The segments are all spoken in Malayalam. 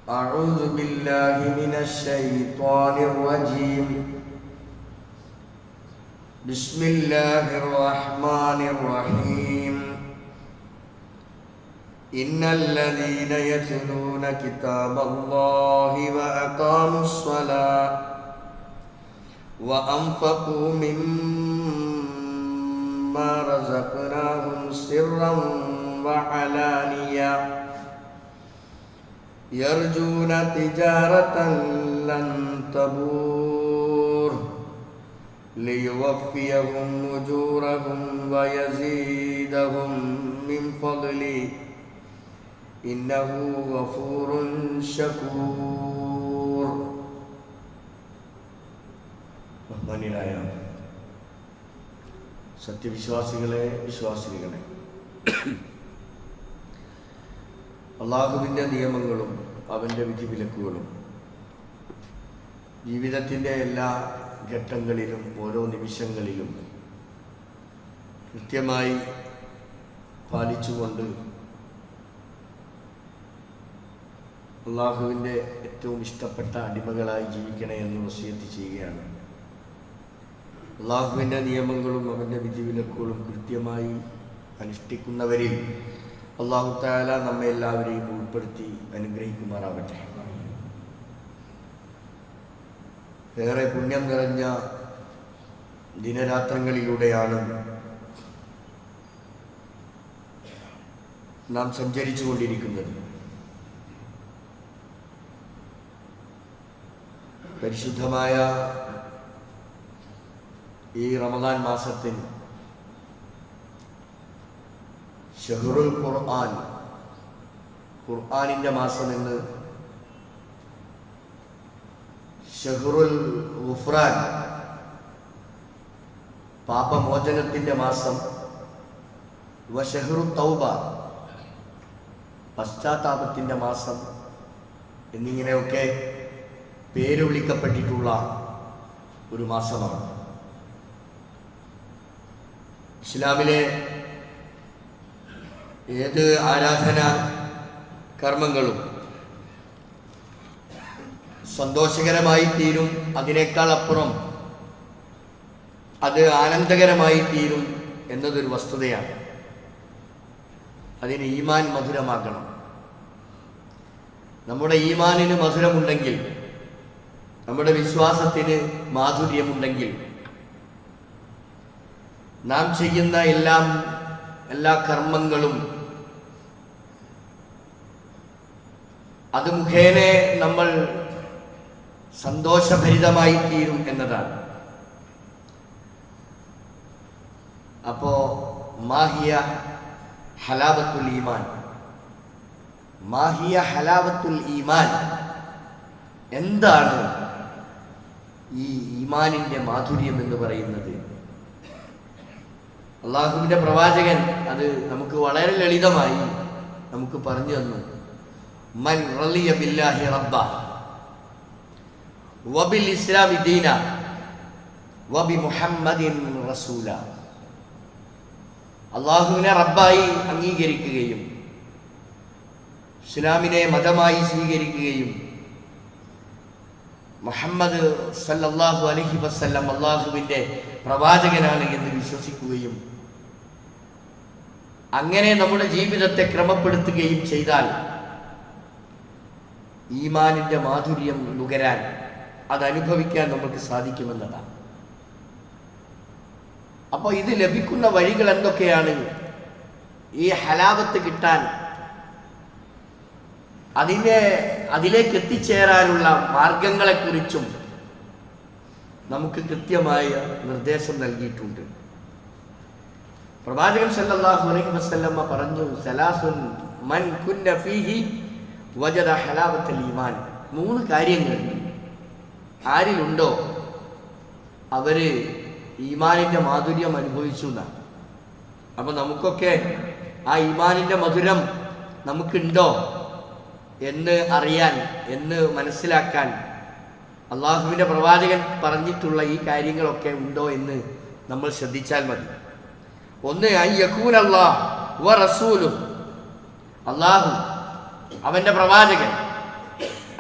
أعوذ بالله من الشيطان الرجيم. بسم الله الرحمن الرحيم. إن الذين يتلون كتاب الله وأقاموا الصلاة وأنفقوا مما رزقناهم سرا وعلانية يرجون تجارة لن تبور ليوفيهم أجورهم ويزيدهم من فضله إنه غفور شكور. ബഹുമാന്യരായ സത്യവിശ്വാസികളെ, വിശ്വാസിനികളെ, അള്ളാഹുവിൻ്റെ നിയമങ്ങളും അവൻ്റെ വിധിവിലക്കുകളും ജീവിതത്തിൻ്റെ എല്ലാ ഘട്ടങ്ങളിലും ഓരോ നിമിഷങ്ങളിലും കൃത്യമായി പാലിച്ചുകൊണ്ട് അള്ളാഹുവിൻ്റെ ഏറ്റവും ഇഷ്ടപ്പെട്ട അടിമകളായി ജീവിക്കണേ എന്ന് വസിയത്ത് ചെയ്യുകയാണ്. അള്ളാഹുവിൻ്റെ നിയമങ്ങളും അവൻ്റെ വിധിവിലക്കുകളും കൃത്യമായി അനുഷ്ഠിക്കുന്നവരിൽ അള്ളാഹു തആല നമ്മെ എല്ലാവരെയും ഉൾപ്പെടുത്തി അനുഗ്രഹിക്കുമാറാവട്ടെ. ഏറെ പുണ്യം നിറഞ്ഞ ദിനരാത്രങ്ങളിലൂടെയാണ് നാം സഞ്ചരിച്ചു കൊണ്ടിരിക്കുന്നത്. പരിശുദ്ധമായ ഈ റമദാൻ മാസത്തിൽ ഷഹ്റുൽ ഖുർആൻ, ഖുർആനിൻ്റെ മാസമെന്ന്, ഷഹ്റുൽ ഗുഫ്രാൻ, പാപമോചനത്തിൻ്റെ മാസം, വശഹ്റു തൗബ, പശ്ചാത്താപത്തിൻ്റെ മാസം എന്നിങ്ങനെയൊക്കെ പേര് വിളിക്കപ്പെട്ടിട്ടുള്ള ഒരു മാസമാണ്. ഇസ്ലാമിലെ ഏത് ആരാധനാ കർമ്മങ്ങളും സന്തോഷകരമായി തീരും, അതിനേക്കാൾ അപ്പുറം അത് ആനന്ദകരമായി തീരും എന്നതൊരു വസ്തുതയാണ്. അതിന് ഈമാൻ മധുരമാകണം. നമ്മുടെ ഈമാനിന് മധുരമുണ്ടെങ്കിൽ, നമ്മുടെ വിശ്വാസത്തിന് മാധുര്യമുണ്ടെങ്കിൽ, നാം ചെയ്യുന്ന എല്ലാ കർമ്മങ്ങളും അത് മുഖേന നമ്മൾ സന്തോഷഭരിതമായി തീരും എന്നതാണ്. അപ്പോ മാഹിയ ഹലാവത്തുൽ ഈമാൻ, മാഹിയ ഹലാവത്തുൽ ഈമാൻ, എന്താണ് ഈ ഈമാനിൻ്റെ മാധുര്യം എന്ന് പറയുന്നത്? അള്ളാഹുവിൻ്റെ പ്രവാചകൻ അത് നമുക്ക് വളരെ ലളിതമായി നമുക്ക് പറഞ്ഞു തന്നു. മൻ റളിയ ബില്ലാഹി റബ്ബ വബിൽ ഇസ്ലാമി ദീന വബി മുഹമ്മദിൻ റസൂല. അള്ളാഹുവിനെ റബ്ബായി അംഗീകരിക്കുകയും ഇസ്ലാമിനെ മതമായി സ്വീകരിക്കുകയും മുഹമ്മദ് സല്ലല്ലാഹു അലൈഹി വസല്ലം അള്ളാഹുവിൻ്റെ പ്രവാചകനാണ് എന്ന് വിശ്വസിക്കുകയും അങ്ങനെ നമ്മുടെ ജീവിതത്തെ ക്രമപ്പെടുത്തുകയും ചെയ്താൽ ഈമാനിൻ്റെ മാധുര്യം നുകരാൻ, അതനുഭവിക്കാൻ നമുക്ക് സാധിക്കുമെന്നതാണ്. അപ്പോൾ ഇത് ലഭിക്കുന്ന വഴികൾ എന്തൊക്കെയാണ്? ഈ ഹലാവത്ത് കിട്ടാൻ, അതിലേക്ക് എത്തിച്ചേരാനുള്ള മാർഗങ്ങളെക്കുറിച്ചും നമുക്ക് കൃത്യമായ നിർദ്ദേശം നൽകിയിട്ടുണ്ട്. പ്രവാചകൻ സല്ലല്ലാഹു അലൈഹി വസല്ലമ പറഞ്ഞു, സലാസുൻ മൻ കുന്ന ഫീഹി വജദ ഹലാവത്തുൽ ഈമാൻ. 3 കാര്യങ്ങൾ ആരിലുണ്ടോ അവര് ഈമാനിൻ്റെ മാധുര്യം അനുഭവിച്ചു എന്നാണ്. അപ്പൊ നമുക്കൊക്കെ ആ ഈമാനിൻ്റെ മധുരം നമുക്കുണ്ടോ എന്ന് അറിയാൻ, എന്ന് മനസ്സിലാക്കാൻ അള്ളാഹുവിൻ്റെ പ്രവാചകൻ പറഞ്ഞിട്ടുള്ള ഈ കാര്യങ്ങളൊക്കെ ഉണ്ടോ എന്ന് നമ്മൾ ശ്രദ്ധിച്ചാൽ മതി. ഒന്ന്, യഖൂന അല്ലാഹ് വ റസൂലുഹു, അള്ളാഹു അവൻ്റെ പ്രവാചകൻ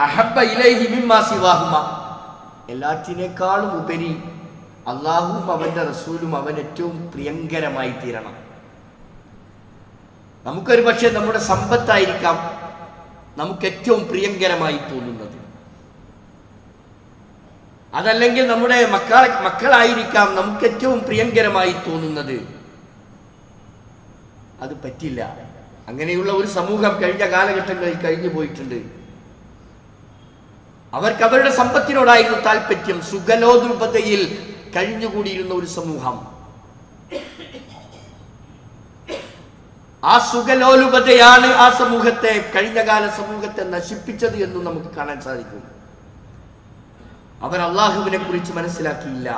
അഹബ്ബ ഇലൈഹി മിമ്മാ സിവാഹുമ, എല്ലാറ്റിനേക്കാളും ഉപരി അള്ളാഹുവും അവൻ്റെ റസൂലും അവൻ ഏറ്റവും പ്രിയങ്കരമായി തീരണം. നമുക്കൊരു പക്ഷേ നമ്മുടെ സമ്പത്തായിരിക്കാം നമുക്ക് ഏറ്റവും പ്രിയങ്കരമായി തോന്നുന്നത്, അതല്ലെങ്കിൽ നമ്മുടെ മക്കളായിരിക്കാം നമുക്ക് ഏറ്റവും പ്രിയങ്കരമായി തോന്നുന്നത്. അത് പറ്റില്ല. അങ്ങനെയുള്ള ഒരു സമൂഹം കഴിഞ്ഞ കാലഘട്ടങ്ങളിൽ കഴിഞ്ഞു പോയിട്ടുണ്ട്. അവർക്ക് അവരുടെ സമ്പത്തിനോടായിരുന്നു താല്പര്യം. സുഖലോലുപതയിൽ കഴിഞ്ഞുകൂടിയിരുന്ന ഒരു സമൂഹം. ആ സുഖലോലുപതയാണ് ആ സമൂഹത്തെ, കഴിഞ്ഞകാല സമൂഹത്തെ നശിപ്പിച്ചത് എന്നും നമുക്ക് കാണാൻ സാധിക്കും. അവർ അള്ളാഹുവിനെ കുറിച്ച് മനസ്സിലാക്കിയില്ല,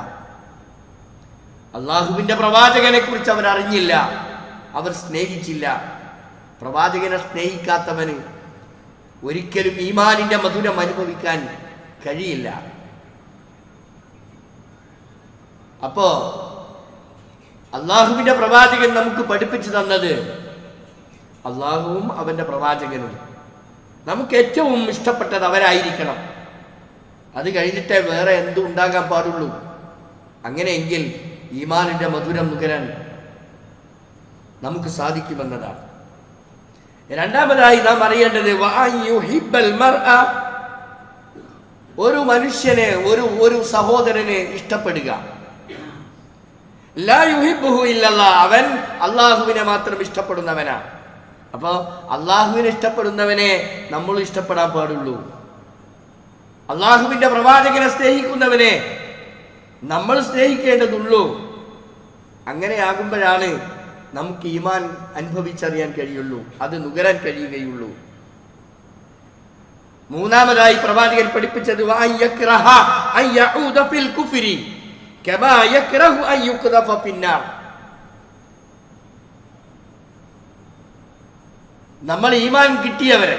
അള്ളാഹുവിന്റെ പ്രവാചകനെ കുറിച്ച് അവർ അറിഞ്ഞില്ല, അവർ സ്നേഹിച്ചില്ല. പ്രവാചകനെ സ്നേഹിക്കാത്തവന് ഒരിക്കലും ഈമാനിന്റെ മധുരം അനുഭവിക്കാൻ കഴിയില്ല. അപ്പോ അള്ളാഹുവിന്റെ പ്രവാചകൻ നമുക്ക് പഠിപ്പിച്ചു തന്നത്, അള്ളാഹുവും അവന്റെ പ്രവാചകനും നമുക്ക് ഏറ്റവും ഇഷ്ടപ്പെട്ടത് അവരായിരിക്കണം. അത് കഴിഞ്ഞിട്ടേ വേറെ എന്തും ഉണ്ടാകാൻ പാടുള്ളൂ. അങ്ങനെയെങ്കിൽ ഈമാനിന്റെ മധുരം നുകരാൻ നമുക്ക് സാധിക്കുമെന്നതാണ്. രണ്ടാമതായി നാം അറിയേണ്ടത്, ഒരു മനുഷ്യനെ, ഒരു സഹോദരനെ ഇഷ്ടപ്പെടുക. ലാ യുഹിബ്ബുഹു ഇല്ലല്ലാഹ്, അവൻ അള്ളാഹുവിനെ മാത്രം ഇഷ്ടപ്പെടുന്നവനാണ്. അപ്പൊ അള്ളാഹുവിനെ ഇഷ്ടപ്പെടുന്നവനെ നമ്മൾ ഇഷ്ടപ്പെടാൻ പാടുള്ളൂ. അള്ളാഹുവിന്റെ പ്രവാചകനെ സ്നേഹിക്കുന്നവനെ നമ്മൾ സ്നേഹിക്കേണ്ടതുള്ളൂ. അങ്ങനെയാകുമ്പോഴാണ് നമുക്ക് ഈമാൻ അനുഭവിച്ചറിയാൻ കഴിയുള്ളൂ, അത് നുകരാൻ കഴിയുകയുള്ളൂ. മൂന്നാമതായി പ്രവാചകൻ പഠിപ്പിച്ചത്, നമ്മൾ ഈമാൻ കിട്ടിയവരെ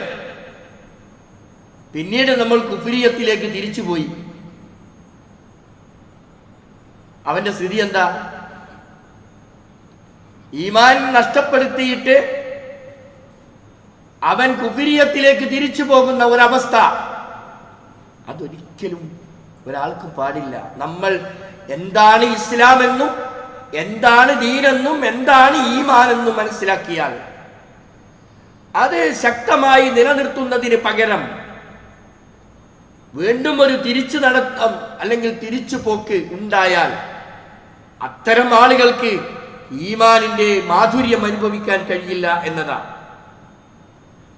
പിന്നീട് നമ്മൾ കുഫ്രിയത്തിലേക്ക് തിരിച്ചുപോയി, അവന്റെ സ്ഥിതി എന്താ? ഈമാൻ നഷ്ടപ്പെടുത്തിയിട്ട് അവൻ കുഫ്രിയത്തിലേക്ക് തിരിച്ചു പോകുന്ന ഒരവസ്ഥ, അതൊരിക്കലും ഒരാൾക്കും പാടില്ല. നമ്മൾ എന്താണ് ഇസ്ലാം എന്നും എന്താണ് ദീനെന്നും എന്താണ് ഈമാൻ എന്നും മനസ്സിലാക്കിയാൽ അത് ശക്തമായി നിലനിർത്തുന്നതിന് പകരം വീണ്ടും ഒരു തിരിച്ചു നടത്തം അല്ലെങ്കിൽ തിരിച്ചു പോക്ക് ഉണ്ടായാൽ അത്തരം ആളുകൾക്ക് ഈമാനിന്റെ മാധുര്യം അനുഭവിക്കാൻ കഴിയില്ല എന്നതാണ്.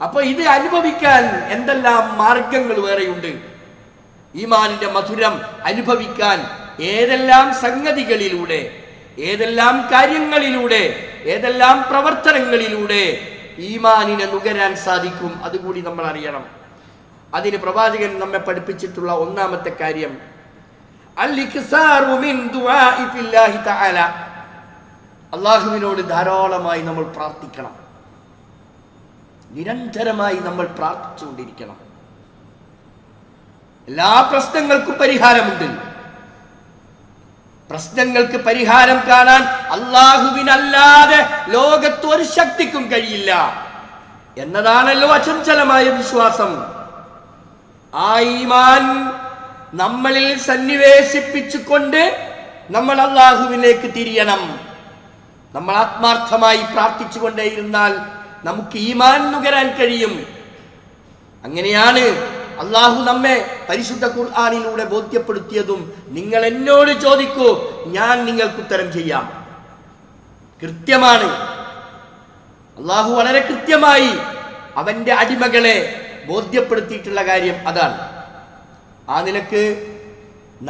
അപ്പൊ ഇത് അനുഭവിക്കാൻ എന്തെല്ലാം മാർഗങ്ങൾ വേറെയുണ്ട്. ഈമാനിന്റെ മധുരം അനുഭവിക്കാൻ ഏതെല്ലാം സംഗതികളിലൂടെ, ഏതെല്ലാം കാര്യങ്ങളിലൂടെ, ഏതെല്ലാം പ്രവർത്തനങ്ങളിലൂടെ ഈമാനിനെ നുകരാൻ സാധിക്കും, അതുകൂടി നമ്മൾ അറിയണം. അതിന് പ്രവാചകൻ നമ്മെ പഠിപ്പിച്ചിട്ടുള്ള ഒന്നാമത്തെ കാര്യം, അള്ളാഹുവിനോട് ധാരാളമായി നമ്മൾ പ്രാർത്ഥിക്കണം. നിരന്തരമായി നമ്മൾ പ്രാർത്ഥിച്ചുകൊണ്ടിരിക്കണം. എല്ലാ പ്രശ്നങ്ങൾക്കും പരിഹാരമുണ്ട്. പ്രശ്നങ്ങൾക്ക് പരിഹാരം കാണാൻ അള്ളാഹുവിനല്ലാതെ ലോകത്ത് ഒരു ശക്തിക്കും കഴിയില്ല എന്നതാണല്ലോ അചഞ്ചലമായ വിശ്വാസം. ആ ഈമാൻ നമ്മളിൽ സന്നിവേശിപ്പിച്ചുകൊണ്ട് നമ്മൾ അള്ളാഹുവിലേക്ക് തിരിയണം. നമ്മൾ ആത്മാർത്ഥമായി പ്രാർത്ഥിച്ചുകൊണ്ടേയിരുന്നാൽ നമുക്ക് ഈമാൻ നുകരാൻ കഴിയും. അങ്ങനെയാണ് അള്ളാഹു നമ്മെ പരിശുദ്ധ ഖുർആനിലൂടെ ബോധ്യപ്പെടുത്തിയതും. നിങ്ങൾ എന്നോട് ചോദിക്കൂ, ഞാൻ നിങ്ങൾക്ക് ഉത്തരം ചെയ്യാം. കൃത്യമാണ്. അള്ളാഹു വളരെ കൃത്യമായി അവന്റെ അടിമകളെ ബോധ്യപ്പെടുത്തിയിട്ടുള്ള കാര്യം അതാണ്. ആ നിലക്ക്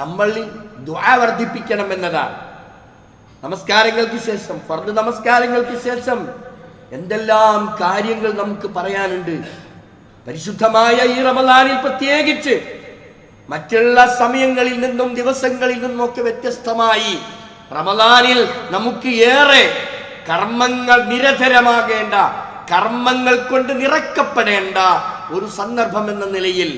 നമ്മൾ ദുആ വർദ്ധിപ്പിക്കണം എന്നതാണ്. നമസ്കാരങ്ങൾക്ക് ശേഷം, ഫർദ് നമസ്കാരങ്ങൾക്ക് ശേഷം എന്തെല്ലാം കാര്യങ്ങൾ നമുക്ക് പറയാനുണ്ട്. പരിശുദ്ധമായ ഈ റമളാനിൽ പ്രത്യേകിച്ച് മറ്റുള്ള സമയങ്ങളിൽ നിന്നും ദിവസങ്ങളിൽ നിന്നുമൊക്കെ വ്യത്യസ്തമായി റമളാനിൽ നമുക്ക് ഏറെ കർമ്മങ്ങൾ നിരതരമാകേണ്ട, കർമ്മങ്ങൾ കൊണ്ട് നിറക്കപ്പെടേണ്ട ഒരു സന്ദർഭം എന്ന നിലയിൽ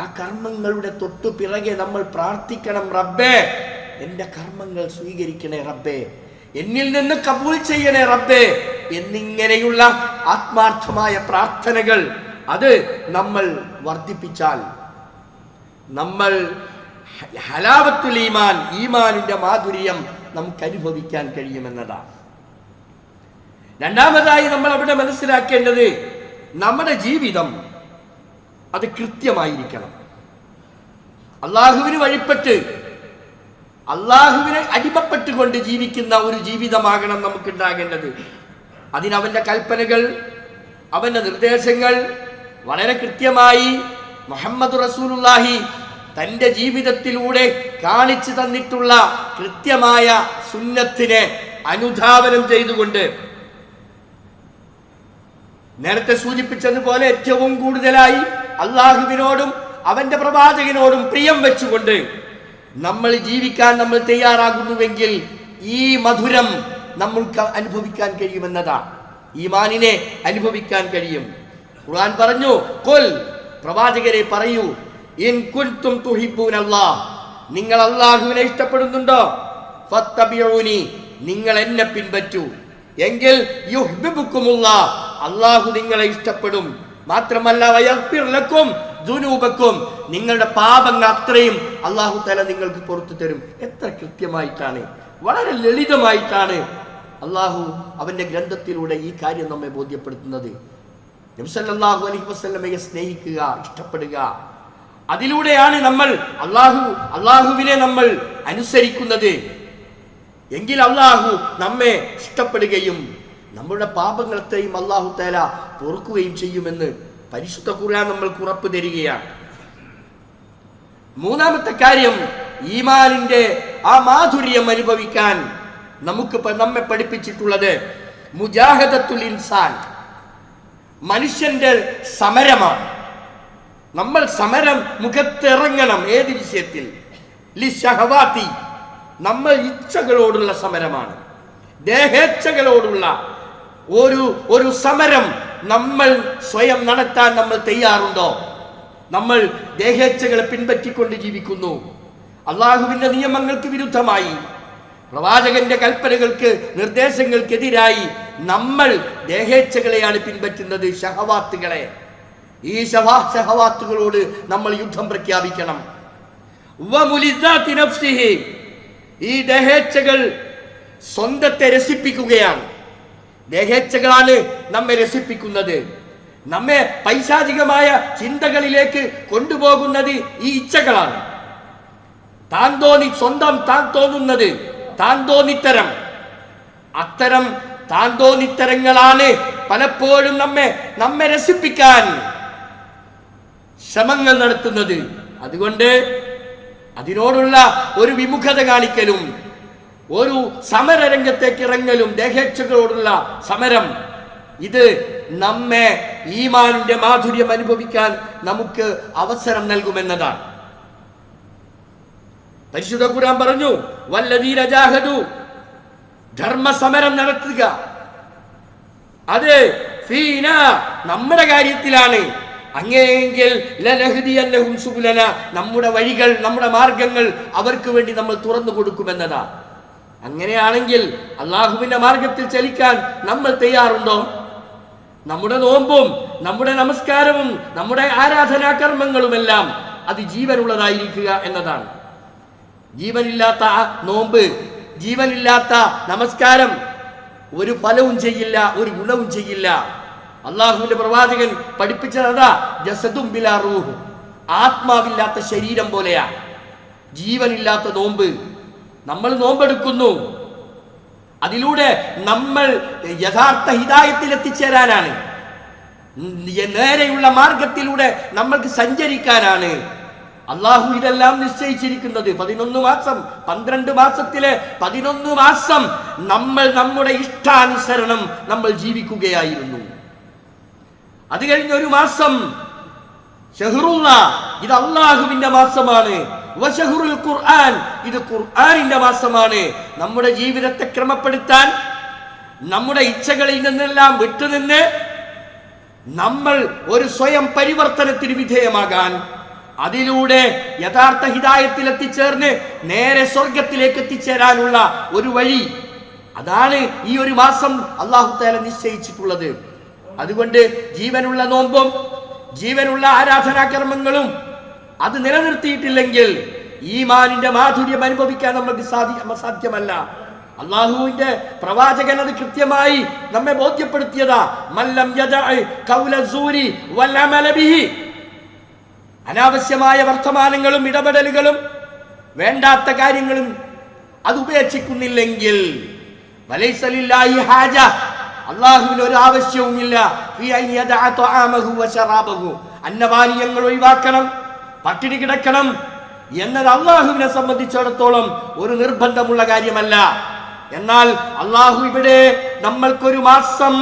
ആ കർമ്മങ്ങളുടെ തൊട്ടു പിറകെ നമ്മൾ പ്രാർത്ഥിക്കണം, റബ്ബേ എൻ്റെ കർമ്മങ്ങൾ സ്വീകരിക്കണേ റബ്ബേ, എന്നിൽ നിന്ന് കബൂൽ ചെയ്യണേ റബ്ബേ എന്നിങ്ങനെയുള്ള ആത്മാർത്ഥമായ പ്രാർത്ഥനകൾ അത് നമ്മൾ വർദ്ധിപ്പിച്ചാൽ നമ്മൾ ഹലാവത്തുൽ ഈമാൻ, ഈമാനിന്റെ മാധുര്യം നമുക്ക് അനുഭവിക്കാൻ കഴിയുമെന്നതാണ്. രണ്ടാമതായി നമ്മൾ അവിടെ മനസ്സിലാക്കേണ്ടത് നമ്മുടെ ജീവിതം അത് കൃത്യമായിരിക്കണം. അള്ളാഹുവിന് വഴിപ്പെട്ട് അള്ളാഹുവിനെ അടിമപ്പെട്ടുകൊണ്ട് ജീവിക്കുന്ന ഒരു ജീവിതമാകണം നമുക്കുണ്ടാകേണ്ടത്. അതിനവന്റെ കൽപ്പനകൾ, അവന്റെ നിർദ്ദേശങ്ങൾ വളരെ കൃത്യമായി മുഹമ്മദ് റസൂലുള്ളാഹി തന്റെ ജീവിതത്തിലൂടെ കാണിച്ചു തന്നിട്ടുള്ള കൃത്യമായ സുന്നത്തിനെ അനുധാവനം ചെയ്തുകൊണ്ട്, നേരത്തെ സൂചിപ്പിച്ചതുപോലെ ഏറ്റവും കൂടുതലായി അള്ളാഹുവിനോടും അവന്റെ പ്രവാചകനോടും പ്രിയം വെച്ചുകൊണ്ട് നമ്മൾ ജീവിക്കാൻ നമ്മൾ തയ്യാറാകുന്നുവെങ്കിൽ ഈ മധുരം നമ്മൾക്ക് അനുഭവിക്കാൻ കഴിയുമെന്നതാണ്. ഈമാനിനെ അനുഭവിക്കാൻ കഴിയും. ഖുർആൻ പറഞ്ഞു, ഖുൽ, പ്രവാചകരെ പറയൂ, ഇൻ കുൻതും തുഹിബ്ബൂനല്ലാഹ്, നിങ്ങൾ അല്ലാഹുവിനെ ഇഷ്ടപ്പെടുന്നുണ്ടോ, ഫത്തബിഊനി, നിങ്ങൾ എന്നെ പിൻപറ്റൂ, എങ്കിൽ യുഹ്ബിബുക്കുമുല്ലാഹ്, അല്ലാഹു നിങ്ങളെ ഇഷ്ടപ്പെടും. മാത്രമല്ല വയഗ്ഫിർ ലക്കും ദുനൂബക്കും, നിങ്ങളുടെ പാപങ്ങൾ അത്രയും അല്ലാഹു തആല നിങ്ങൾക്ക് പുറത്തു തരും. എത്ര കൃത്യമായിട്ടാണ്, വളരെ ലളിതമായിട്ടാണ് അല്ലാഹു അവന്റെ ഗ്രന്ഥത്തിലൂടെ ഈ കാര്യം നമ്മെ ബോധ്യപ്പെടുത്തുന്നത്. നബി സല്ലല്ലാഹു അലൈഹി വസല്ലമയെ സ്നേഹിക്കുക, ഇഷ്ടപ്പെടുക, അതിലൂടെയാണ് നമ്മൾ അല്ലാഹുവിനെ നമ്മൾ അനുസരിക്കുന്നത്. എങ്കിൽ അല്ലാഹു നമ്മെ ഇഷ്ടപ്പെടുകയും നമ്മുടെ പാപങ്ങളെയും അല്ലാഹു തആല പൊറുക്കുകയും ചെയ്യുമെന്ന് പരിശുദ്ധ ഖുർആൻ നമ്മൾക്ക് ഉറപ്പ് തരികയാണ്. മൂന്നാമത്തെ കാര്യം, ഈമാനിന്റെ ആ മാധുര്യം അനുഭവിക്കാൻ നമ്മെ പഠിപ്പിച്ചിട്ടുള്ളത് മുജാഹദത്തുൽ ഇൻസാൻ, മനുഷ്യന്റെ സമരമാണ്. നമ്മൾ സമരം മുഖത്തിറങ്ങണം. ഏത് വിഷയത്തിൽ? ലിശഹവാതി, നമ്മൾ ഇച്ഛകളോടുള്ള സമരമാണ്, ദേഹേച്ഛകളോടുള്ള ഒരു സമരം നമ്മൾ സ്വയം നടത്താൻ നമ്മൾ തയ്യാറുണ്ടോ? നമ്മൾ ദേഹേച്ഛകളെ പിൻപറ്റിക്കൊണ്ട് ജീവിക്കുന്നു. അള്ളാഹുവിന്റെ നിയമങ്ങൾക്ക് വിരുദ്ധമായി, പ്രവാചകന്റെ കൽപ്പനകൾക്ക്, നിർദ്ദേശങ്ങൾക്കെതിരായി നമ്മൾ ദേഹേച്ഛകളെയാണ് പിൻപറ്റുന്നത്, ഷഹവാത്തുകളെ. ഈ ഷഹവാത്തുകളോട് നമ്മൾ യുദ്ധം പ്രഖ്യാപിക്കണം. ഈ ദേഹേച്ഛകൾ സ്വന്തത്തെ രസിപ്പിക്കുകയാണ്. ദേഹേച്ഛകളാണ് നമ്മെ രസിപ്പിക്കുന്നത്. നമ്മെ പൈശാചികമായ ചിന്തകളിലേക്ക് കൊണ്ടുപോകുന്നത് ഈ ഇച്ഛകളാണ്. സ്വന്തം താൻ തോന്നുന്നത്, താൻ തോന്നിത്തരം, അത്തരം താൻ തോന്നിത്തരങ്ങളാണ് പലപ്പോഴും നമ്മെ രസിപ്പിക്കാൻ ശ്രമങ്ങൾ നടത്തുന്നത്. അതുകൊണ്ട് അതിനോടുള്ള ഒരു വിമുഖത കാണിക്കലും, ഒരു സമരരംഗത്തേക്ക് ഇറങ്ങലും, ദേഹേച്ഛകളോടുള്ള സമരം, ഇത് നമ്മെ ഈമാനിന്റെ മാധുര്യം അനുഭവിക്കാൻ നമുക്ക് അവസരം നൽകുമെന്നതാണ്. പരിശുദ്ധ ഖുർആൻ പറഞ്ഞു, വല്ലദീന ജാഹദു, ധർമ്മസമരം നടത്തുക, അത് ഫീന, നമ്മുടെ കാര്യത്തിലാണ്. അങ്ങനെയെങ്കിൽ ലനഹ്ദിയന്നഹും സുബുലന, നമ്മുടെ വഴികൾ, നമ്മുടെ മാർഗങ്ങൾ അവർക്ക് വേണ്ടി നമ്മൾ തുറന്നു കൊടുക്കുമെന്നതാ. അങ്ങനെയാണെങ്കിൽ അള്ളാഹുവിന്റെ മാർഗത്തിൽ ചലിക്കാൻ നമ്മൾ തയ്യാറുണ്ടോ? നമ്മുടെ നോമ്പും നമ്മുടെ നമസ്കാരവും നമ്മുടെ ആരാധനാകർമ്മങ്ങളുമെല്ലാം അത് ജീവനുള്ളതായിരിക്കുക എന്നതാണ്. ജീവനില്ലാത്ത നോമ്പ്, ജീവനില്ലാത്ത നമസ്കാരം ഒരു ഫലവും ചെയ്യില്ല, ഒരു ഗുണവും ചെയ്യില്ല. അള്ളാഹുവിന്റെ പ്രവാചകൻ പഠിപ്പിച്ചതാ, ജസദും ബിലാ റൂഹ്, ആത്മാവില്ലാത്ത ശരീരം പോലെയാ ജീവനില്ലാത്ത നോമ്പ്. നമ്മൾ നോമ്പെടുക്കുന്നു, അതിലൂടെ നമ്മൾ യഥാർത്ഥ ഹിദായത്തിൽ എത്തിച്ചേരാനാണ്, നേരെയുള്ള മാർഗത്തിലൂടെ നമ്മൾക്ക് സഞ്ചരിക്കാനാണ് അള്ളാഹു ഇതെല്ലാം നിശ്ചയിച്ചിരിക്കുന്നത്. 11 മാസം, 12 മാസത്തിലെ 11 മാസം നമ്മൾ നമ്മുടെ ഇഷ്ടാനുസരണം നമ്മൾ ജീവിക്കുകയായിരുന്നു. അത് കഴിഞ്ഞ ഒരു മാസം ഷഹ്റുള്ള, ഇത് അള്ളാഹുവിന്റെ മാസമാണ്. വശഹ്റുൽ ഖുർആൻ, ഇത് ഖുർആനിന്റെ മാസമാണ്. നമ്മുടെ ജീവിതത്തെ ക്രമപ്പെടുത്താൻ, നമ്മുടെ ഇച്ഛകളിൽ നിന്നെല്ലാം വിട്ടുനിന്ന് നമ്മൾ ഒരു സ്വയം പരിവർത്തനത്തിന് വിധേയമാകാൻ, അതിലൂടെ യഥാർത്ഥ ഹിദായത്തിൽ എത്തിച്ചേർന്ന് നേരെ സ്വർഗത്തിലേക്ക് എത്തിച്ചേരാനുള്ള ഒരു വഴി, അതാണ് ഈ ഒരു മാസം അല്ലാഹു തആല നിശ്ചയിച്ചിട്ടുള്ളത്. അതുകൊണ്ട് ജീവനുള്ള നോമ്പും ജീവനുള്ള ആരാധനാകർമ്മങ്ങളും അത് നിലനിർത്തിയിട്ടില്ലെങ്കിൽ ഈമാനിന്റെ മാധുര്യം അനുഭവിക്കാൻ നമുക്ക് സാധ്യമല്ല. അള്ളാഹുവിന്റെ പ്രവാചകൻ അത് കൃത്യമായി നമ്മെ ബോധ്യപ്പെടുത്തിയതാ. മല്ലം യദഅ ഖൗല സൂരി വൽ അമല ബിഹി. അനാവശ്യമായ വർത്തമാനങ്ങളും ഇടപെടലുകളും വേണ്ടാത്ത കാര്യങ്ങളും അത് ഉപേക്ഷിക്കുന്നില്ലെങ്കിൽ വലൈസ ലില്ലാഹി ഹാജ, അള്ളാഹുവിന് ഒരു ആവശ്യവുമില്ല ഫീ അൻ യദഅ തആമഹു വശറാബഹു, അന്നപാനീയങ്ങൾ ഒഴിവാക്കണം, പട്ടിണി കിടക്കണം എന്നത് അള്ളാഹുവിനെ സംബന്ധിച്ചിടത്തോളം ഒരു നിർബന്ധമുള്ള കാര്യമല്ല. എന്നാൽ അള്ളാഹു ഇവിടെ നമ്മൾക്കൊരു മാസം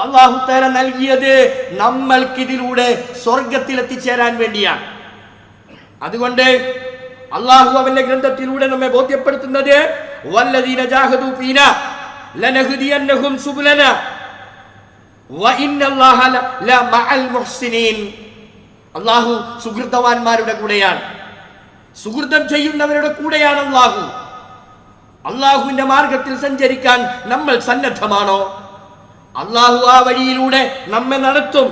അള്ളാഹു തആല നൽകിയത് നമ്മൾക്കിതിലൂടെ സ്വർഗത്തിൽ എത്തിച്ചേരാൻ വേണ്ടിയാണ്. അതുകൊണ്ട് അള്ളാഹു അവന്റെ ഗ്രന്ഥത്തിലൂടെ നമ്മെ ബോധ്യപ്പെടുത്തുന്നത് വല്ലദീന ജാഹദൂ ഫീനാ ലനഹ്ദിയന്നഹും സുബുലനാ വഇന്നല്ലാഹ ലമഅൽ മുഹ്സിനീൻ. അള്ളാഹു സുഹൃതവാന്മാരുടെ കൂടെയാണ്, സുഹൃതം ചെയ്യുന്നവരുടെ കൂടെയാണ് അള്ളാഹു. അള്ളാഹുവിന്റെ മാർഗത്തിൽ സഞ്ചരിക്കാൻ നമ്മൾ സന്നദ്ധമാണോ? അള്ളാഹു ആ വഴിയിലൂടെ നമ്മെ നടത്തും,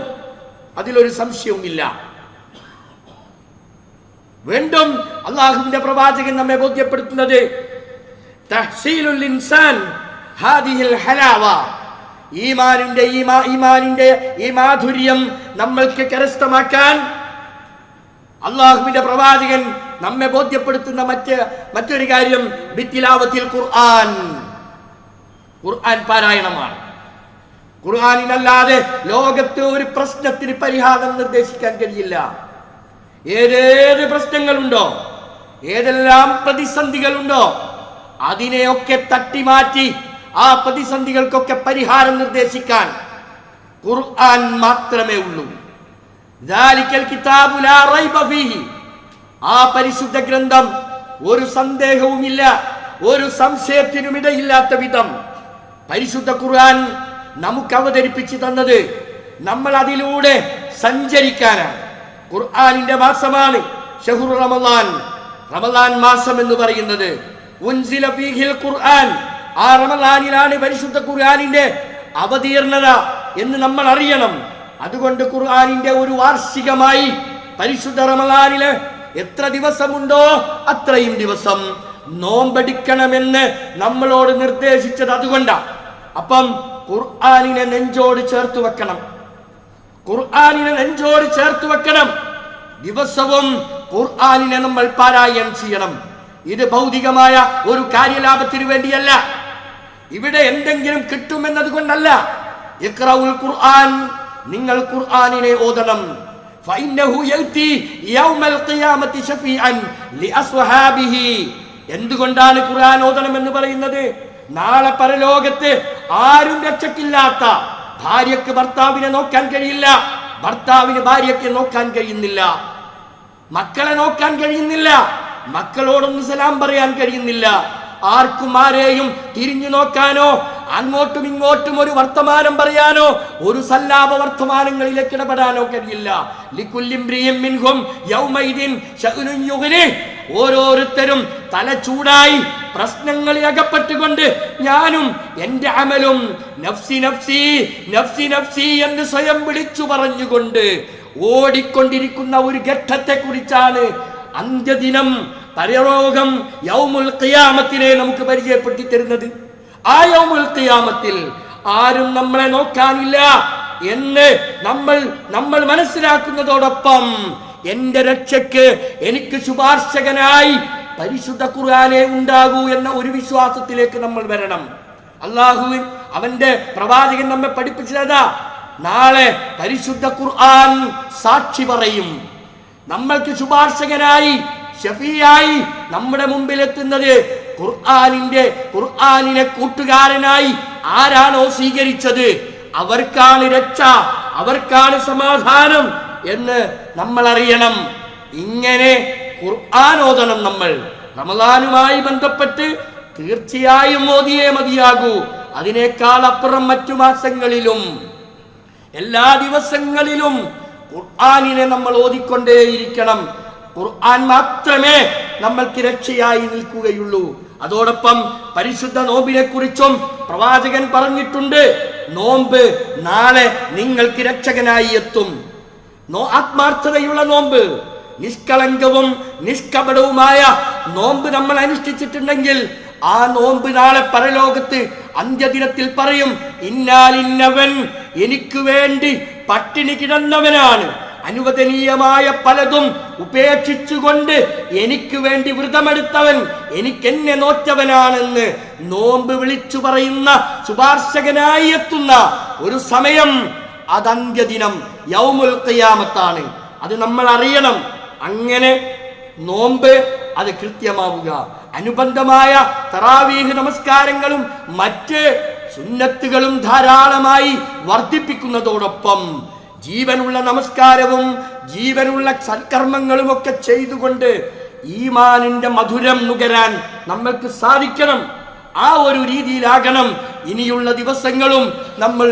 അതിലൊരു സംശയവുമില്ല. വീണ്ടും അള്ളാഹുവിന്റെ പ്രവാചകൻ നമ്മെ ബോധ്യപ്പെടുത്തുന്നത് തഹ്സീലുൽ ഇൻസാൻ ഹാദിഹിൽ ഹലാവ, ഈമാനിന്റെ ഈ മാധുര്യം നമ്മൾക്ക് കരസ്ഥമാക്കാൻ അള്ളാഹുവിന്റെ പ്രവാചകൻ നമ്മെ ബോധ്യപ്പെടുത്തുന്ന മറ്റൊരു കാര്യം ബിത്തിലാവത്തിൽ ഖുർആൻ പാരായണമാണ്. ഖുർആനിനല്ലാതെ ലോകത്ത് ഒരു പ്രശ്നത്തിന് പരിഹാരം നിർദ്ദേശിക്കാൻ കഴിയില്ല. ഏതേത് പ്രശ്നങ്ങളുണ്ടോ, ഏതെല്ലാം പ്രതിസന്ധികളുണ്ടോ, അതിനെയൊക്കെ തട്ടിമാറ്റി ആ പ്രതിസന്ധികൾക്കൊക്കെ പരിഹാരം നിർദ്ദേശിക്കാൻ ഖുർആൻ മാത്രമേ ഉള്ളൂ. ദാലിക്കൽ കിതാബു ലാ റൈബ ഫീഹി, ആ പരിശുദ്ധ ഗ്രന്ഥം ഒരു സന്ദേഹവുമില്ല, ഒരു സംശയത്തിനുമിടയില്ലാത്ത വിധം പരിശുദ്ധ ഖുർആൻ നമുക്ക് അവതരിപ്പിച്ചു തന്നത് നമ്മൾ അതിലൂടെ സഞ്ചരിക്കാനാണ്. ഖുർആനിന്റെ മാസമാണ് ശഹ്റു റമളാൻ, റമളാൻ മാസം എന്ന് പറയുന്നത്. ഉൻസില ഫീഹിൽ ഖുർആൻ, ആ റമളാനിലാണ് പരിശുദ്ധ ഖുർആനിന്റെ അവതീർണത എന്ന് നമ്മൾ അറിയണം. അതുകൊണ്ട് ഖുർആനിന്റെ ഒരു വാർഷികമായി പരിശുദ്ധ റമളാനിലെ എത്ര ദിവസമുണ്ടോ അത്രയും ദിവസം നോമ്പെടുക്കണമെന്ന് നമ്മളോട് നിർദ്ദേശിച്ചത് അതുകൊണ്ടാണ്. അപ്പം ഖുർആനിനെ നെഞ്ചോട് ചേർത്ത് വെക്കണം, ഖുർആനിനെ നെഞ്ചോട് ചേർത്ത് വെക്കണം. ദിവസവും ഖുർആനിനെ നമ്മൾ പാരായണം ചെയ്യണം. ഇത് ഭൗതികമായ ഒരു കാര്യലാഭത്തിന് വേണ്ടിയല്ല, ഇവിടെ എന്തെങ്കിലും കിട്ടുമെന്നത് കൊണ്ടല്ല. ഇഖ്റഉൽ ഖുർആൻ, നിങ്ങൾ ഖുർആനിനെ ഓതണം. ഫഇന്നഹു യഅതി യൗമൽ ഖിയാമത്തി ശഫീഅൻ ലിഅസ്ഹാബിഹി. എന്തുകൊണ്ടാണ് ഖുർആൻ ഓതണം എന്ന് പറയുന്നത്? നാളെ പരലോകത്ത് ആരും രക്ഷക്കില്ലാത്ത, ഭാര്യക്ക് ഭർത്താവിനെ നോക്കാൻ കഴിയില്ല, ഭർത്താവിന് ഭാര്യയ്ക്ക് നോക്കാൻ കഴിയുന്നില്ല, മക്കളെ നോക്കാൻ കഴിയുന്നില്ല, മക്കളോടൊന്ന് സലാം പറയാൻ കഴിയുന്നില്ല, ആർക്കും ആരെയും തിരിഞ്ഞു നോക്കാനോ അങ്ങോട്ടും ഇങ്ങോട്ടും ഒരു വർത്തമാനം പറയാനോ ഒരു സല്ലാപ വർത്തമാനങ്ങളിലേക്ക് ഇടപെടാനോ കഴിയില്ല. ലികുല്ലിംറിയിൻ മിൻഹും യൗമൈദിൻ ശഅ്നുൻ യുഗ്നി. ഓരോരുത്തരും തല ചൂടായി പ്രശ്നങ്ങളിൽ അകപ്പെട്ടുകൊണ്ട് ഞാനും എൻ്റെ അമലും നഫ്സി നഫ്സി നഫ്സി നഫ്സി എന്ന് സ്വയം വിളിച്ചു പറഞ്ഞുകൊണ്ട് ഓടിക്കൊണ്ടിരിക്കുന്ന ഒരു ഘട്ടത്തെ കുറിച്ചാണ് അന്ത്യദിനം, പരലോകം, യൗമുൽ ഖിയാമത്തിനെ നമുക്ക് പരിചയപ്പെടുത്തി തരുന്നത്. ആ യൗമുൽ ഖിയാമത്തിൽ ആരും നമ്മളെ നോക്കാനില്ല എന്ന് നമ്മൾ മനസ്സിലാക്കുന്നതോടൊപ്പം എന്റെ രക്ഷയ്ക്ക് എനിക്ക് ശുപാർശകനായി പരിശുദ്ധ ഖുർആനേ ഉണ്ടാകൂ എന്ന ഒരു വിശ്വാസത്തിലേക്ക് നമ്മൾ വരണം. അല്ലാഹു അവന്റെ പ്രവാചകൻ നമ്മെ പഠിപ്പിച്ചതാ, നാളെ പരിശുദ്ധ ഖുർആൻ സാക്ഷി പറയും. നമ്മൾക്ക് ശുപാർശകനായി, ഷഫീയായി നമ്മുടെ മുമ്പിൽ എത്തുന്നത് ഖുർആനിനെ കൂട്ടുകാരനായി ആരാണോ സ്വീകരിച്ചത് അവർക്കാണ് രക്ഷ, അവർക്കാണ് സമാധാനം എന്ന് നമ്മൾ അറിയണം. ഇങ്ങനെ ഖുർആൻ ഓതണം. നമ്മൾ റമളാനുമായി ബന്ധപ്പെട്ട് തീർച്ചയായും ഓതിയേ മതിയാകൂ. അതിനേക്കാൾ അപ്പുറം മറ്റു മാസങ്ങളിലും എല്ലാ ദിവസങ്ങളിലും ഖുർആനിനെ നമ്മൾ ഓതിക്കൊണ്ടേയിരിക്കണം. ഖുർആൻ മാത്രമേ നമ്മൾക്ക് രക്ഷയായി നിൽക്കുകയുള്ളൂ. അതോടൊപ്പം പരിശുദ്ധ നോമ്പിനെ കുറിച്ചും പ്രവാചകൻ പറഞ്ഞിട്ടുണ്ട്, നോമ്പ് നാളെ നിങ്ങൾക്ക് രക്ഷകനായി എത്തും. ആത്മാർത്ഥതയുള്ള നോമ്പ്, നിഷ്കളങ്കവും നിഷ്കപടവുമായ നോമ്പ് നമ്മൾ അനുഷ്ഠിച്ചിട്ടുണ്ടെങ്കിൽ ആ നോമ്പ് നാളെ പരലോകത്ത് അന്ത്യദിനത്തിൽ പറയും, ഇന്നാലിന്നവൻ എനിക്ക് വേണ്ടി പട്ടിണി കിടന്നവനാണ്, അനുവദനീയമായ പലതും ഉപേക്ഷിച്ചുകൊണ്ട് എനിക്ക് വേണ്ടി വ്രതമെടുത്തവൻ, എനിക്കെന്നെ നോറ്റവനാണെന്ന് നോമ്പ് വിളിച്ചു പറയുന്ന ശുപാർശകനായി എത്തുന്ന ഒരു സമയം, അത് അന്ത്യദിനം യൗമുൽ ഖിയാമത്താണ്. അത് നമ്മൾ അറിയണം. അങ്ങനെ നോമ്പ് അത് കൃത്യമാവുക, അനുബന്ധമായ തറാവീഹ് നമസ്കാരങ്ങളും മറ്റ് സുന്നത്തുകളും ധാരാളമായി വർദ്ധിപ്പിക്കുന്നതോടൊപ്പം ജീവനുള്ള നമസ്കാരവും ജീവനുള്ള സൽക്കർമ്മങ്ങളും ഒക്കെ ചെയ്തുകൊണ്ട് ഈമാനിന്റെ മധുരം നുകരാൻ നമ്മൾക്ക് സാധിക്കണം. ആ ഒരു രീതിയിലാകണം ഇനിയുള്ള ദിവസങ്ങളും നമ്മൾ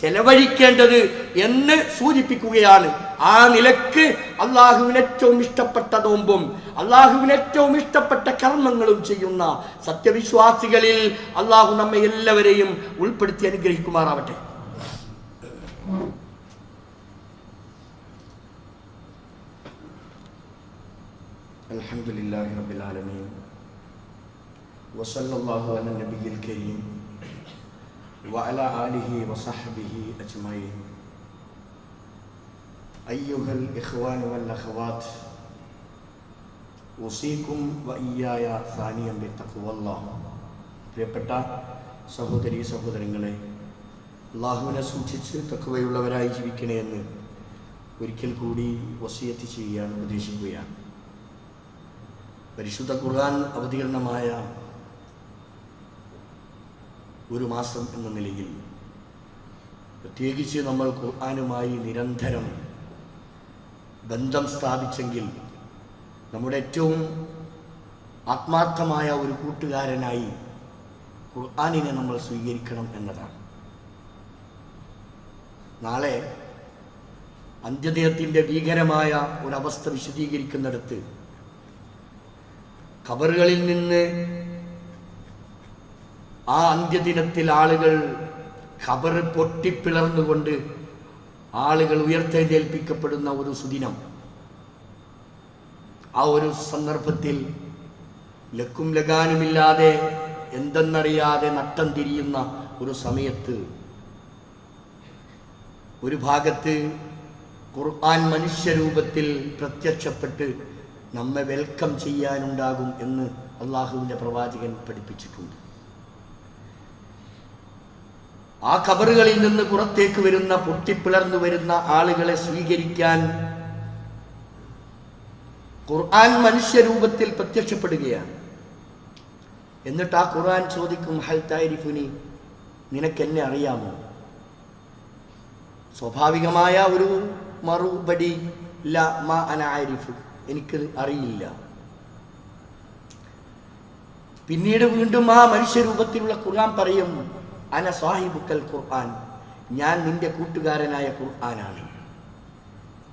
ചെലവഴിക്കേണ്ടത് എന്ന് സൂചിപ്പിക്കുകയാണ്. ആ നിലക്ക് അള്ളാഹുവിന് ഏറ്റവും ഇഷ്ടപ്പെട്ട നോമ്പും അള്ളാഹുവിന് ഏറ്റവും ഇഷ്ടപ്പെട്ട കർമ്മങ്ങളും ചെയ്യുന്ന സത്യവിശ്വാസികളിൽ അള്ളാഹു നമ്മെ എല്ലാവരെയും ഉൾപ്പെടുത്തി അനുഗ്രഹിക്കുമാറാവട്ടെ. അൽഹംദുലില്ലാഹി റബ്ബിൽ ആലമീൻ വസല്ലല്ലാഹു അലാ നബിയിൽ കരീം വഅലാ ആലിഹി വസഹ്ബിഹി അജ്മഈൻ. അയ്യുഹൽ ഇഖ്വാൻ വൽ അഖവാത്ത് ഉസീകും വഇയ്യായ സാനിയം ബിത്തഖ്വല്ലാഹ്. പ്രിയപ്പെട്ട സഹോദരീ സഹോദരങ്ങളെ, അല്ലാഹുവിനെ സൂക്ഷിച്ച് തഖ്വയുള്ളവരായി ജീവിക്കണേ എന്ന് ഒരിക്കൽ കൂടി വസിയത്ത് ചെയ്യുകയാണ്, ഉപദേശിക്കുകയാണ്. പരിശുദ്ധ ഖുർആൻ അവതീർണമായ ഒരു മാസം എന്ന നിലയിൽ പ്രത്യേകിച്ച് നമ്മൾ ഖുർആനുമായി നിരന്തരം ബന്ധം സ്ഥാപിച്ചെങ്കിൽ നമ്മുടെ ഏറ്റവും ആത്മാർത്ഥമായ ഒരു കൂട്ടുകാരനായി ഖുർആനിനെ നമ്മൾ സ്വീകരിക്കണം എന്നതാണ്. നാളെ അന്ത്യദിനത്തിൻ്റെ ഭീകരമായ ഒരവസ്ഥ വിശദീകരിക്കുന്നിടത്ത് ഖബറുകളിൽ നിന്ന് ആ അന്ത്യദിനത്തിൽ ആളുകൾ ഖബർ പൊട്ടിപ്പിളർന്നുകൊണ്ട് ആളുകൾ ഉയർത്തെഴുന്നേൽപ്പിക്കപ്പെടുന്ന ഒരു സുദിനം. ആ ഒരു സന്ദർഭത്തിൽ ലക്കും ലഗാനുമില്ലാതെ എന്തെന്നറിയാതെ നട്ടം തിരിയുന്ന ഒരു സമയത്ത് ഒരു ഭാഗത്ത് ഖുർആൻ മനുഷ്യരൂപത്തിൽ പ്രത്യക്ഷപ്പെട്ട് നമ്മെ വെൽക്കം ചെയ്യാനുണ്ടാകും എന്ന് അള്ളാഹുവിൻ്റെ പ്രവാചകൻ പഠിപ്പിച്ചിട്ടുണ്ട്. ആ ഖബറുകളിൽ നിന്ന് പുറത്തേക്ക് വരുന്ന പൊട്ടിപ്പിളർന്നു വരുന്ന ആളുകളെ സ്വീകരിക്കാൻ ഖുർആൻ മനുഷ്യരൂപത്തിൽ പ്രത്യക്ഷപ്പെടുകയാണ്. എന്നിട്ട് ആ ഖുർആൻ ചോദിക്കും, ഹൽ തഅരിഫുനി, നിനക്കെന്നെ അറിയാമോ? സ്വാഭാവികമായ ഒരു മറുപടി, ല മാ അന ആരിഫു, എനിക്ക് അറിയില്ല. പിന്നീട് വീണ്ടും ആ മനുഷ്യരൂപത്തിലുള്ള ഖുർആൻ പറയും, അന സാഹിബുക്കൽ ഖുർആൻ, ഞാൻ നിന്റെ കൂട്ടുകാരനായ ഖുർആനാണ്.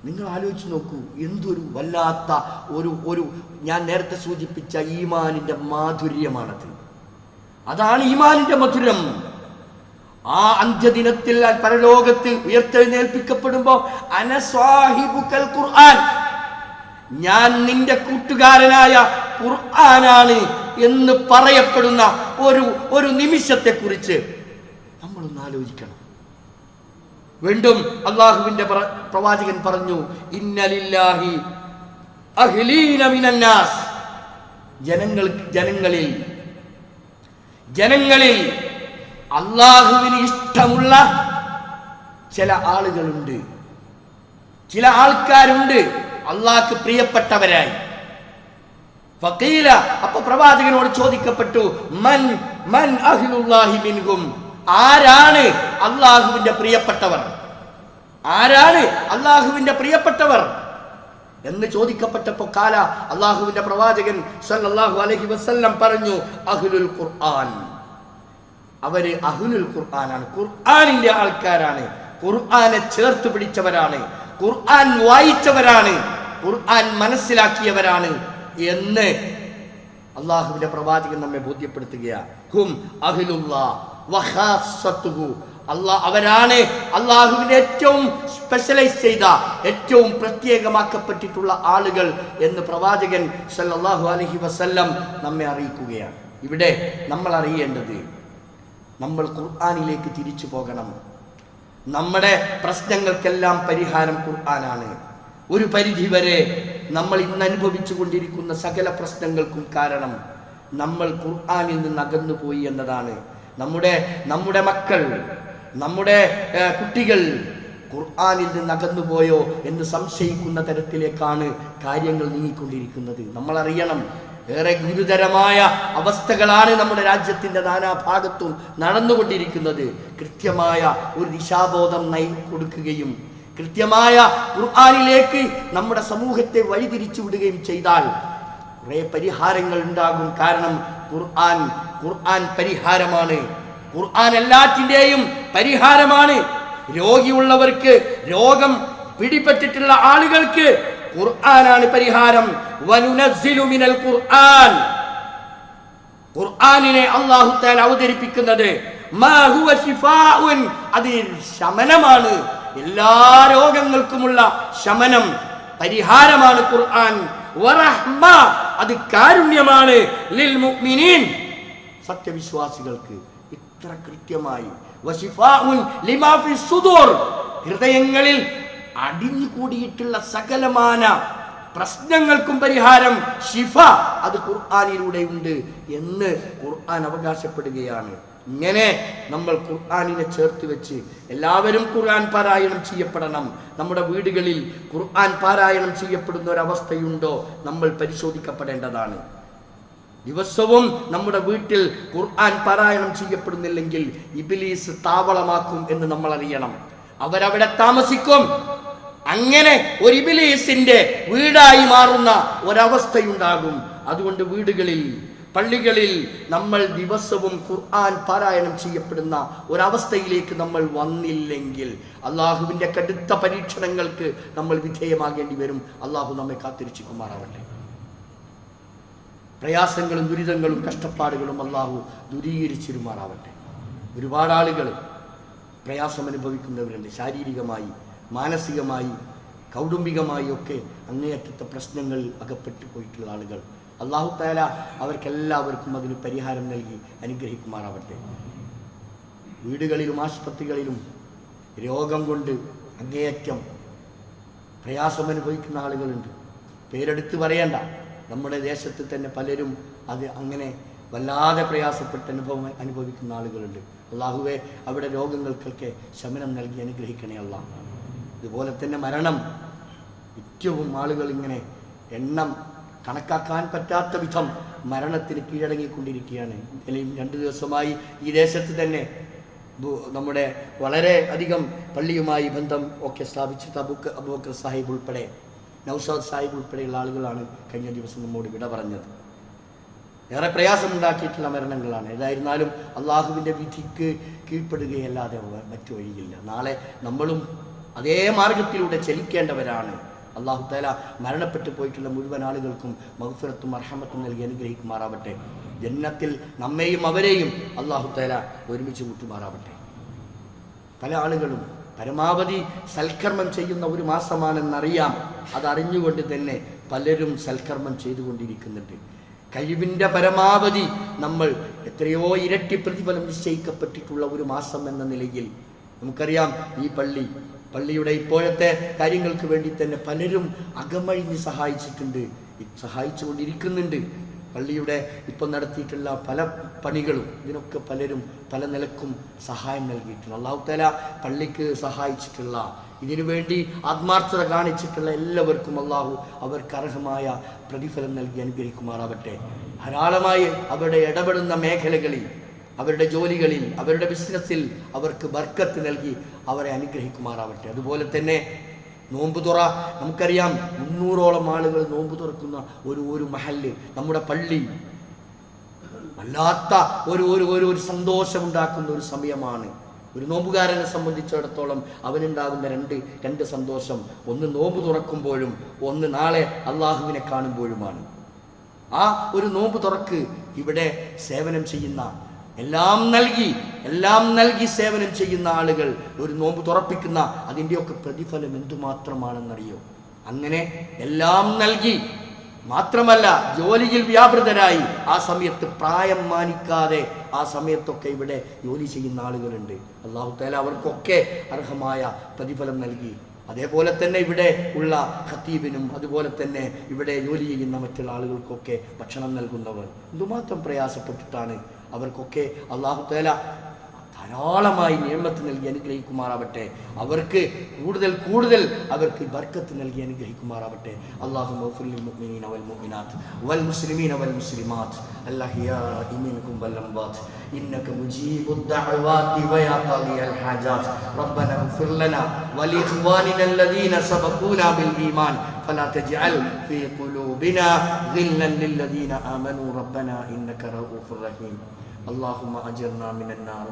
നിങ്ങൾ ആലോചിച്ച് നോക്കൂ, എന്തൊരു വല്ലാത്ത ഒരു ഞാൻ നേരത്തെ സൂചിപ്പിച്ച ഈമാനിന്റെ മാധുര്യമാണത്. അതാണ് ഈമാനിന്റെ മധുരം. ആ അന്ത്യദിനത്തിൽ പരലോകത്ത് ഉയർത്തെഴുന്നേൽപ്പിക്കപ്പെടുമ്പോ അന സാഹിബുക്കൽ ഖുർആൻ, ഞാൻ നിന്റെ കൂട്ടുകാരനായ ഖുർആനാണ് എന്ന് പറയപ്പെടുന്ന ഒരു നിമിഷത്തെക്കുറിച്ച് നമ്മളൊന്ന് ആലോചിക്കണം. വീണ്ടും അള്ളാഹുവിന്റെ പ്രവാചകൻ പറഞ്ഞു, ഇന്നലില്ലാഹി അഹ്ലീന മിനന്നാസ്, ജനങ്ങളിൽ അള്ളാഹുവിന് ഇഷ്ടമുള്ള ചില ആളുകളുണ്ട്, ചില ആൾക്കാരുണ്ട് അള്ളാഹ്ക്ക് പ്രിയപ്പെട്ടവരായി. ഫഖീല, അപ്പൊ പ്രവാചകനോട് ചോദിക്കപ്പെട്ടു, മൻ മൻ അഹ്ലുല്ലാഹി മിൻഹും, ആരാണ് അള്ളാഹുവിന്റെ പ്രിയപ്പെട്ടവർ? ആരാണ് അള്ളാഹുവിന്റെ പ്രിയപ്പെട്ടവർ എന്ന് ചോദിക്കപ്പെട്ടപ്പോൾ കാല അള്ളാഹുവിന്റെ പ്രവാചകൻ സല്ലല്ലാഹു അലൈഹി വസല്ലം പറഞ്ഞു, അഹ്ലുൽ ഖുർആൻ, അവര് അഹ്ലുൽ ഖുർആനാണ്, ഖുർആനിന്റെ ആൾക്കാരാണ്, ഖുർആനെ ചേർത്ത് പിടിച്ചവരാണ്, ഖുർആൻ വായിച്ചവരാണ്, ഖുർആൻ മനസ്സിലാക്കിയവരാണ് എന്ന് അള്ളാഹുവിന്റെ പ്രവാചകൻ നമ്മെ ബോധ്യപ്പെടുത്തുകയാണ്. ഹും അഹ്ലുല്ലാഹ് വഖാസ്സത്തുഹു, അവരാണ് അള്ളാഹുവിന്റെ ഏറ്റവും സ്പെഷ്യലൈസ് ചെയ്ത, ഏറ്റവും പ്രത്യേകമാക്കപ്പെട്ടിട്ടുള്ള ആളുകൾ എന്ന് പ്രവാചകൻ സല്ലല്ലാഹു അലൈഹി വസല്ലം നമ്മെ അറിയിക്കുകയാണ്. ഇവിടെ നമ്മൾ അറിയേണ്ടത്, നമ്മൾ ഖുർആനിലേക്ക് തിരിച്ചു പോകണം. നമ്മുടെ പ്രശ്നങ്ങൾക്കെല്ലാം പരിഹാരം ഖുർആനാണ്. ഒരു പരിധിവരെ നമ്മൾ ഇന്ന് അനുഭവിച്ചു കൊണ്ടിരിക്കുന്ന സകല പ്രശ്നങ്ങൾക്കും കാരണം നമ്മൾ ഖുർആനിൽ നിന്ന് അകന്നുപോയി എന്നതാണ്. നമ്മുടെ മക്കൾ, നമ്മുടെ കുട്ടികൾ ഖുർആനിൽ നിന്ന് അകന്നുപോയോ എന്ന് സംശയിക്കുന്ന തരത്തിലേക്കാണ് കാര്യങ്ങൾ നീങ്ങിക്കൊണ്ടിരിക്കുന്നത്. നമ്മൾ അറിയണം, ഏറെ ഗുരുതരമായ അവസ്ഥകളാണ് നമ്മുടെ രാജ്യത്തിൻ്റെ നാനാഭാഗത്തും നടന്നുകൊണ്ടിരിക്കുന്നത്. കൃത്യമായ ഒരു ദിശാബോധം കൊടുക്കുകയും കൃത്യമായ ഖുർആനിലേക്ക് നമ്മുടെ സമൂഹത്തെ വഴിതിരിച്ചു വിടുകയും ചെയ്താൽ കുറേ പരിഹാരങ്ങൾ ഉണ്ടാകും. കാരണം ഖുർആൻ പരിഹാരമാണ്. ഖുർആൻ എല്ലാറ്റിൻ്റെയും പരിഹാരമാണ്. രോഗിയുള്ളവർക്ക്, രോഗം പിടിപെട്ടിട്ടുള്ള ആളുകൾക്ക് ഖുർആനാണ് പരിഹാരം. വനുനസ്സിലു മിനൽ ഖുർആൻ, ഖുർആനിനെ അല്ലാഹു തആല അവതരിപ്പിക്കുന്നത് മാ ഹുവ ശിഫാഉൻ, അത് ശമനമാണ്. എല്ലാ രോഗങ്ങൾക്കുമുള്ള ശമനം, പരിഹാരമാണ് ഖുർആൻ. വറഹ്മ, അത് കാരുണ്യമാണ്. ലിൽ മുഅ്മിനീൻ, സത്യവിശ്വാസികൾക്ക്. ഇത്ര കൃത്യമായി. വശിഫാഉൻ ലിമാ ഫി സുദൂർ, ഹൃദയങ്ങളിൽ അടിഞ്ഞുകൂടിയിട്ടുള്ള സകലമാന പ്രശ്നങ്ങൾക്കും പരിഹാരം, ശിഫ, അത് ഖുർആനിലൂടെ ഉണ്ട് എന്ന് ഖുർആൻ അവകാശപ്പെടുകയാണ്. ഇങ്ങനെ നമ്മൾ ഖുർആനിനെ ചേർത്ത് വെച്ച് എല്ലാവരും ഖുർആൻ പാരായണം ചെയ്യപ്പെടണം. നമ്മുടെ വീടുകളിൽ ഖുർആൻ പാരായണം ചെയ്യപ്പെടുന്ന ഒരവസ്ഥയുണ്ടോ നമ്മൾ പരിശോധിക്കപ്പെടേണ്ടതാണ്. ദിവസവും നമ്മുടെ വീട്ടിൽ ഖുർആൻ പാരായണം ചെയ്യപ്പെടുന്നില്ലെങ്കിൽ ഇബ്ലീസ് താവളമാക്കും എന്ന് നമ്മൾ അറിയണം. അവരവിടെ താമസിക്കും. അങ്ങനെ ഒരു ഇബ്ലീസിന്റെ വീടായി മാറുന്ന ഒരവസ്ഥയുണ്ടാകും. അതുകൊണ്ട് വീടുകളിൽ, പള്ളികളിൽ നമ്മൾ ദിവസവും ഖുർആൻ പാരായണം ചെയ്യപ്പെടുന്ന ഒരവസ്ഥയിലേക്ക് നമ്മൾ വന്നില്ലെങ്കിൽ അള്ളാഹുവിൻ്റെ കടുത്ത പരീക്ഷണങ്ങൾക്ക് നമ്മൾ വിധേയമാകേണ്ടി വരും. അള്ളാഹു നമ്മെ കാത്തിരക്ഷിക്കുമാറാവട്ടെ. പ്രയാസങ്ങളും ദുരിതങ്ങളും കഷ്ടപ്പാടുകളും അള്ളാഹു ദൂരീകരിച്ചിരുമാറാവട്ടെ. ഒരുപാട് ആളുകൾ പ്രയാസം അനുഭവിക്കുന്നവരുണ്ട്. ശാരീരികമായി, മാനസികമായി, കൗടുംബികമായി ഒക്കെ അങ്ങേയറ്റത്തെ പ്രശ്നങ്ങൾ അകപ്പെട്ടു പോയിട്ടുള്ള ആളുകൾ. അല്ലാഹു തആല അവർക്കെല്ലാവർക്കും അതിന് പരിഹാരം നൽകി അനുഗ്രഹിക്കുമാറാവട്ടെ. വീടുകളിലും ആശുപത്രികളിലും രോഗം കൊണ്ട് അങ്ങേയറ്റം പ്രയാസം അനുഭവിക്കുന്ന ആളുകളുണ്ട്. പേരെടുത്ത് പറയേണ്ട, നമ്മുടെ ദേശത്ത് തന്നെ പലരും അത് അങ്ങനെ വല്ലാതെ പ്രയാസപ്പെട്ട അനുഭവിക്കുന്ന ആളുകളുണ്ട്. അള്ളാഹുവെ, അവിടെ രോഗങ്ങൾക്കൊക്കെ ശമനം നൽകി അനുഗ്രഹിക്കണേ അല്ലാഹ്. ഇതുപോലെ തന്നെ മരണം, ഏറ്റവും ആളുകൾ ഇങ്ങനെ എണ്ണം കണക്കാക്കാൻ പറ്റാത്ത വിധം മരണത്തിന് കീഴടങ്ങിക്കൊണ്ടിരിക്കുകയാണ്. അല്ലെങ്കിൽ 2 ദിവസമായി ഈ ദേശത്ത് തന്നെ നമ്മുടെ വളരെ അധികം പള്ളിയുമായി ബന്ധം ഒക്കെ സ്ഥാപിച്ചിട്ട് അബൂബക്കർ സാഹിബ് ഉൾപ്പെടെ, നൗഷാദ് സാഹിബ് ഉൾപ്പെടെയുള്ള ആളുകളാണ് കഴിഞ്ഞ ദിവസം നമ്മോട് വിട പറഞ്ഞത്. ഏറെ പ്രയാസമുണ്ടാക്കിയിട്ടുള്ള മരണങ്ങളാണ്. ഏതായിരുന്നാലും അള്ളാഹുവിൻ്റെ വിധിക്ക് കീഴ്പ്പെടുകയല്ലാതെ മറ്റു വഴിയില്ല. നാളെ നമ്മളും അതേ മാർഗത്തിലൂടെ ചലിക്കേണ്ടവരാണ്. അല്ലാഹു തആല മരണപ്പെട്ടു പോയിട്ടുള്ള മുഴുവൻ ആളുകൾക്കും മഗ്ഫിറത്തും റഹ്മത്തും നൽകി അനുഗ്രഹിക്കുമാറാവട്ടെ. ജന്നത്തിൽ നമ്മെയും അവരെയും അല്ലാഹു തആല ഒരുമിച്ച് കൂട്ടുമാറാവട്ടെ. പല ആളുകളും പരമാവധി സൽക്കർമ്മം ചെയ്യുന്ന ഒരു മാസമാണെന്നറിയാം. അതറിഞ്ഞുകൊണ്ട് തന്നെ പലരും സൽക്കർമ്മം ചെയ്തുകൊണ്ടിരിക്കുന്നുണ്ട്. കഴിവിൻ്റെ പരമാവധി നമ്മൾ എത്രയോ ഇരട്ടി പ്രതിഫലം നിശ്ചയിക്കപ്പെട്ടിട്ടുള്ള ഒരു മാസം എന്ന നിലയിൽ നമുക്കറിയാം. ഈ പള്ളിയുടെ ഇപ്പോഴത്തെ കാര്യങ്ങൾക്ക് വേണ്ടി തന്നെ പലരും അകമഴിഞ്ഞ് സഹായിച്ചു കൊണ്ടിരിക്കുന്നുണ്ട്. പള്ളിയുടെ ഇപ്പം നടത്തിയിട്ടുള്ള പല പണികളും ഇതിനൊക്കെ പലരും പല നിലക്കും സഹായം നൽകിയിട്ടുണ്ട്. അല്ലാഹു തആല പള്ളിക്ക് സഹായിച്ചിട്ടുള്ള, ഇതിനുവേണ്ടി ആത്മാർത്ഥത കാണിച്ചിട്ടുള്ള എല്ലാവർക്കും അല്ലാഹു അവർക്ക് അർഹമായ പ്രതിഫലം നൽകി അനുഗ്രഹിക്കുമാറാവട്ടെ. ധാരാളമായി അവരുടെ ഇടപെടുന്ന മേഖലകളിൽ, അവരുടെ ജോലികളിൽ, അവരുടെ ബിസിനസ്സിൽ അവർക്ക് ബർക്കത്ത് നൽകി അവരെ അനുഗ്രഹിക്കുമാറാവട്ടെ. അതുപോലെ തന്നെ നോമ്പ് തുറ, നമുക്കറിയാം 300ഓളം ആളുകൾ നോമ്പ് തുറക്കുന്ന ഒരു മഹല്ല്, നമ്മുടെ പള്ളി വല്ലാത്ത ഒരു സന്തോഷമുണ്ടാക്കുന്ന ഒരു സമയമാണ്. ഒരു നോമ്പുകാരനെ സംബന്ധിച്ചിടത്തോളം അവനുണ്ടാകുന്ന രണ്ട് സന്തോഷം, ഒന്ന് നോമ്പ് തുറക്കുമ്പോഴും ഒന്ന് നാളെ അള്ളാഹുവിനെ കാണുമ്പോഴുമാണ്. ആ ഒരു നോമ്പ് തുറക്ക് ഇവിടെ സേവനം ചെയ്യുന്ന എല്ലാം നൽകി സേവനം ചെയ്യുന്ന ആളുകൾ ഒരു നോമ്പ് തുറപ്പിക്കുന്ന അതിൻ്റെയൊക്കെ പ്രതിഫലം എന്തുമാത്രമാണെന്നറിയോ? അങ്ങനെ എല്ലാം നൽകി മാത്രമല്ല ജോലിയിൽ വ്യാപൃതരായി ആ സമയത്ത് പ്രായം മാനിക്കാതെ ആ സമയത്തൊക്കെ ഇവിടെ ജോലി ചെയ്യുന്ന ആളുകളുണ്ട്. അല്ലാഹു തആല അവർക്കൊക്കെ അർഹമായ പ്രതിഫലം നൽകി. അതേപോലെ തന്നെ ഇവിടെ ഉള്ള ഖത്തീബിനും അതുപോലെ തന്നെ ഇവിടെ ജോലി ചെയ്യുന്ന മറ്റുള്ള ആളുകൾക്കൊക്കെ ഭക്ഷണം നൽകുന്നവർ എന്തുമാത്രം പ്രയാസപ്പെട്ടിട്ടാണ് അവർക്കൊക്കെ അല്ലാഹു തആല ധാരാളമായി നിഅമത്ത് നൽകി അനുഗ്രഹിക്കുമാറാവട്ടെ. അവർക്ക് കൂടുതൽ അവർക്ക് ബർക്കത്ത് നൽകി അനുഗ്രഹിക്കുമാറാവട്ടെ. അല്ലാഹുമ്മ ഗ്ഫിർ ലിൽ മുഅ്മിനീന വൽ മുഅ്മിനാത്ത് വൽ മുസ്ലിമീന വൽ മുസ്ലിമാത്ത് അൽഅഹ്യാഇ മിൻഹും വൽ അംവാത്ത് ഇന്നക മുജീബുദ് ദഅവാതി വയാ ഖാദിയൽ ഹാജാത്ത് റബ്ബനാ ഗ്ഫിർ ലനാ വലി ഇഖ്വാനിന അല്ലദീന സബഖൂനാ ബിൽ ഈമാൻ ഫലാ തജ്അൽ ഫീ ഖുലൂബിനാ ഗില്ലൻ ലിൽ ലദീന ആമനൂ റബ്ബനാ ഇന്നക റഊഫുർ റഹീം. اللهم أجرنا من النار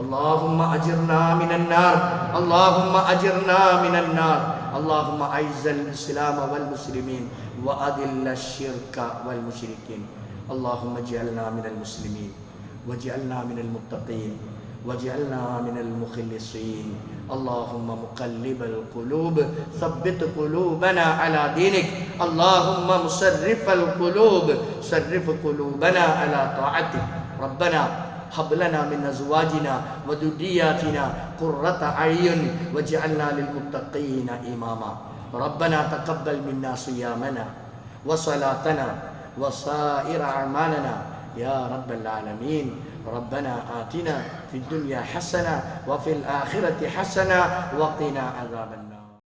اللهم أجرنا من النار اللهم أجرنا من النار اللهم أعز الإسلام والمسلمين وأذل الشرك والمشركين اللهم اجعلنا من المسلمين واجعلنا من المتقين واجعلنا من المخلصين اللهم مقلب القلوب ثبت قلوبنا على دينك اللهم مصرف القلوب صرف قلوبنا على طاعتك ربنا هب لنا من أزواجنا وذرياتنا قرة أعين واجعلنا للمتقين إماما ربنا تقبل منا صيامنا وصلاتنا وسائر أعمالنا يا رب العالمين ربنا آتنا في الدنيا حسنة وفي الآخرة حسنة وقنا عذاب النار.